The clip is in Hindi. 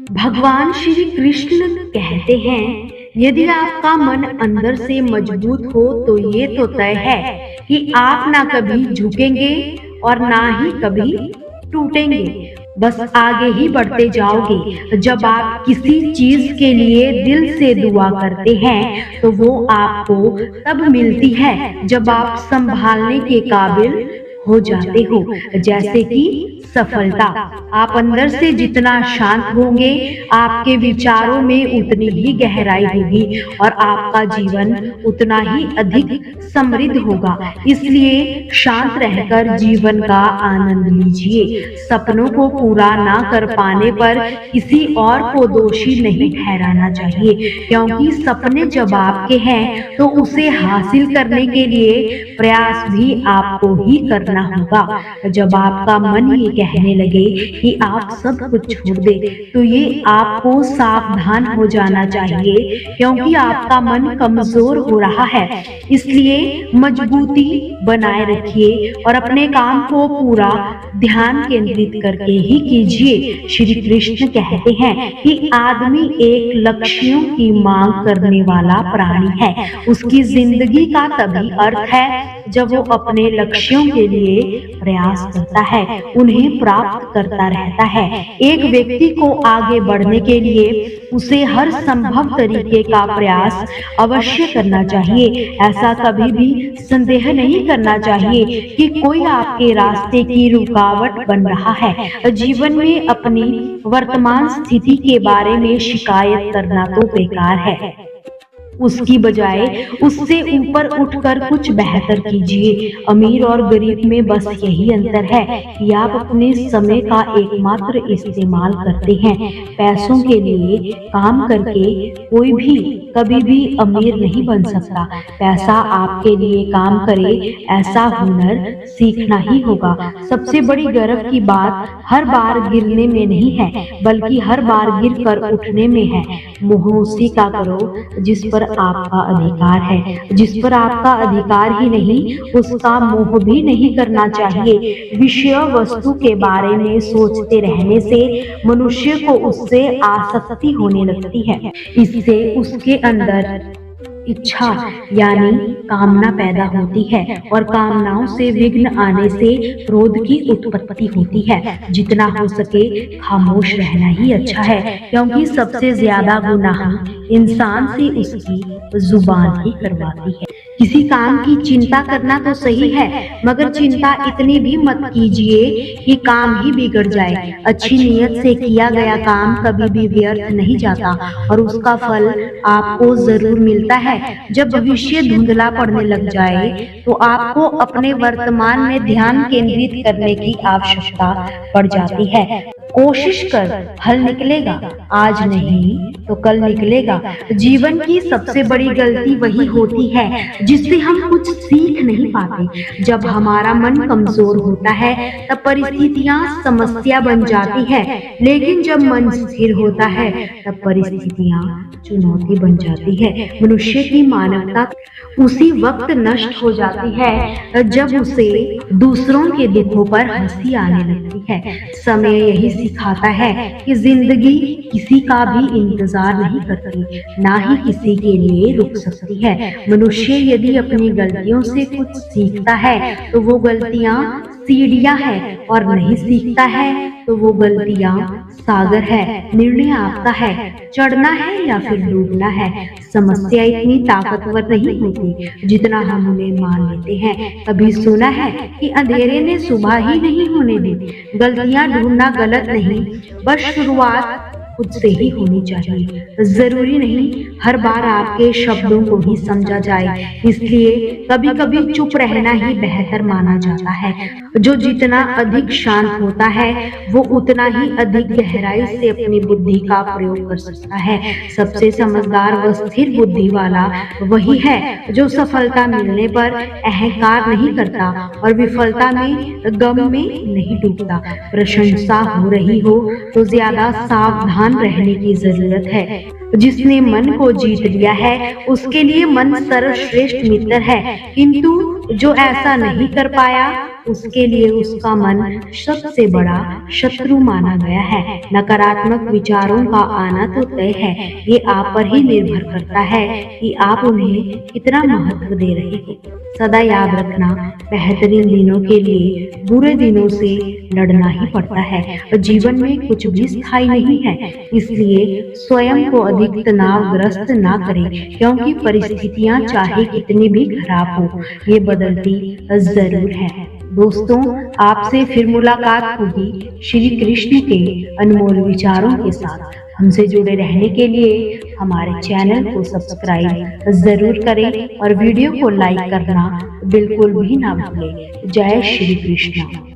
भगवान श्री कृष्ण कहते हैं, यदि आपका मन अंदर से मजबूत हो तो ये तो तय है कि आप ना कभी झुकेंगे और ना ही कभी टूटेंगे। बस आगे ही बढ़ते जाओगे। जब आप किसी चीज के लिए दिल से दुआ करते हैं तो वो आपको तब मिलती है जब आप संभालने के काबिल हो जाते हो। जैसे कि सफलता। आप अंदर से जितना शांत होंगे, आपके विचारों में उतनी ही गहराई होगी और आपका जीवन उतना ही अधिक समृद्ध होगा। इसलिए शांत रहकर जीवन का आनंद लीजिए। सपनों को पूरा ना कर पाने पर किसी और को दोषी नहीं ठहराना चाहिए, क्योंकि सपने जब आपके हैं तो उसे हासिल करने के लिए प्रयास भी आपको ही करना होगा। जब आपका मन ये कहने लगे कि आप सब कुछ छोड़ दे, तो ये आपको सावधान हो जाना चाहिए, क्योंकि आपका मन कमजोर हो रहा है। इसलिए मजबूती बनाए रखिए और अपने काम को पूरा ध्यान केंद्रित करके ही कीजिए। श्री कृष्ण कहते हैं कि आदमी एक लक्ष्यों की मांग करने वाला प्राणी है। उसकी जिंदगी का तभी अर्थ है जब वो अपने लक्ष्यों के लिए प्रयास करता है, उन्हें प्राप्त करता रहता है। एक व्यक्ति को आगे बढ़ने के लिए उसे हर संभव तरीके का प्रयास अवश्य करना चाहिए। ऐसा कभी भी संदेह नहीं करना चाहिए कि कोई आपके रास्ते की रुकावट बन रहा है। जीवन में अपनी वर्तमान स्थिति के बारे में शिकायत करना तो बेकार है। उसकी बजाय उससे ऊपर उठकर कुछ बेहतर कीजिए। अमीर और गरीब में बस यही अंतर है कि आप अपने समय का एकमात्र इस्तेमाल करते हैं। पैसों के लिए काम करके कोई भी कभी भी अमीर नहीं बन सकता। पैसा आपके लिए काम करे, ऐसा हुनर सीखना ही होगा। सबसे बड़ी गर्व की बात हर बार गिरने में नहीं है, बल्कि हर बार गिरकर उठने में है। मोह उसी का करो जिस पर आपका अधिकार है। जिस पर आपका अधिकार ही नहीं, उसका मोह भी नहीं करना चाहिए। विषय वस्तु के बारे में सोचते रहने से मनुष्य को उससे आसक्ति होने लगती है। इससे उसके अंदर इच्छा यानी कामना पैदा होती है और कामनाओं से विघ्न आने से क्रोध की उत्पत्ति होती है। जितना हो सके खामोश रहना ही अच्छा है, क्योंकि सबसे ज्यादा गुनाह इंसान से उसकी जुबान ही करवाती है। किसी काम की चिंता करना तो सही है, मगर चिंता इतनी भी मत कीजिए कि काम ही बिगड़ जाए। अच्छी नीयत से किया गया काम कभी भी व्यर्थ नहीं जाता और उसका फल आपको जरूर मिलता है। जब भविष्य धुंधला पड़ने लग जाए तो आपको अपने वर्तमान में ध्यान केंद्रित करने की आवश्यकता पड़ जाती है। कोशिश कर, हल निकलेगा। आज नहीं तो कल निकलेगा। जीवन की सबसे बड़ी गलती वही होती है जिससे हम कुछ सीख नहीं पाते। जब हमारा मन कमजोर होता है तब परिस्थितियां समस्या बन जाती है, लेकिन जब मन स्थिर होता है तब परिस्थितियां चुनौती बन जाती है। मनुष्य की मानवता उसी वक्त नष्ट हो जाती है जब उसे दूसरों के दुखों पर हंसी आने लगती है। समय यही सिखाता है कि जिंदगी किसी का भी इंतजार नहीं करती, ना ही किसी के लिए रुक सकती है। मनुष्य यदि अपनी गलतियों से कुछ सीखता है तो वो गलतियां सीढ़ियां है, और नहीं सीखता है तो वो गलतियां सागर है। निर्णय आपका है, चढ़ना है या फिर डूबना है। समस्या इतनी ताकतवर नहीं होती जितना हम उन्हें मान लेते हैं। कभी सुना है कि अंधेरे ने सुबह ही नहीं होने दी। गलतियां ढूंढना गलत नहीं, बस शुरुआत खुद से ही होनी चाहिए। जरूरी नहीं हर बार आपके शब्दों को ही समझा जाए, इसलिए कभी कभी चुप रहना ही बेहतर माना जाता है। जो जितना अधिक शांत होता है वो उतना ही अधिक गहराई से अपनी बुद्धि का प्रयोग कर सकता है। सबसे समझदार व स्थिर बुद्धि वाला वही है जो सफलता मिलने पर अहंकार नहीं करता और विफलता में गम में नहीं डूबता। प्रशंसा हो रही हो तो ज्यादा सावधान रहने की जरूरत है। जिसने मन को जीत लिया है उसके लिए मन सर्वश्रेष्ठ मित्र है, किंतु जो ऐसा नहीं कर पाया उसके लिए उसका मन सबसे बड़ा शत्रु माना गया है। नकारात्मक विचारों का आना तो तय है, ये आप पर ही निर्भर करता है कि आप उन्हें कितना महत्व दे रहे हैं। सदा याद रखना, बेहतरीन दिनों के लिए बुरे दिनों से लड़ना ही पड़ता है और जीवन में कुछ भी स्थायी नहीं है। इसलिए स्वयं को अधिक तनावग्रस्त ना करें, क्योंकि परिस्थितियां चाहे कितनी भी खराब हो, ये बदलती जरूर है। दोस्तों, आपसे फिर मुलाकात होगी श्री कृष्ण के अनमोल विचारों के साथ। हमसे जुड़े रहने के लिए हमारे चैनल को सब्सक्राइब जरूर करें और वीडियो को लाइक करना बिल्कुल भी ना भूलें। जय श्री कृष्ण।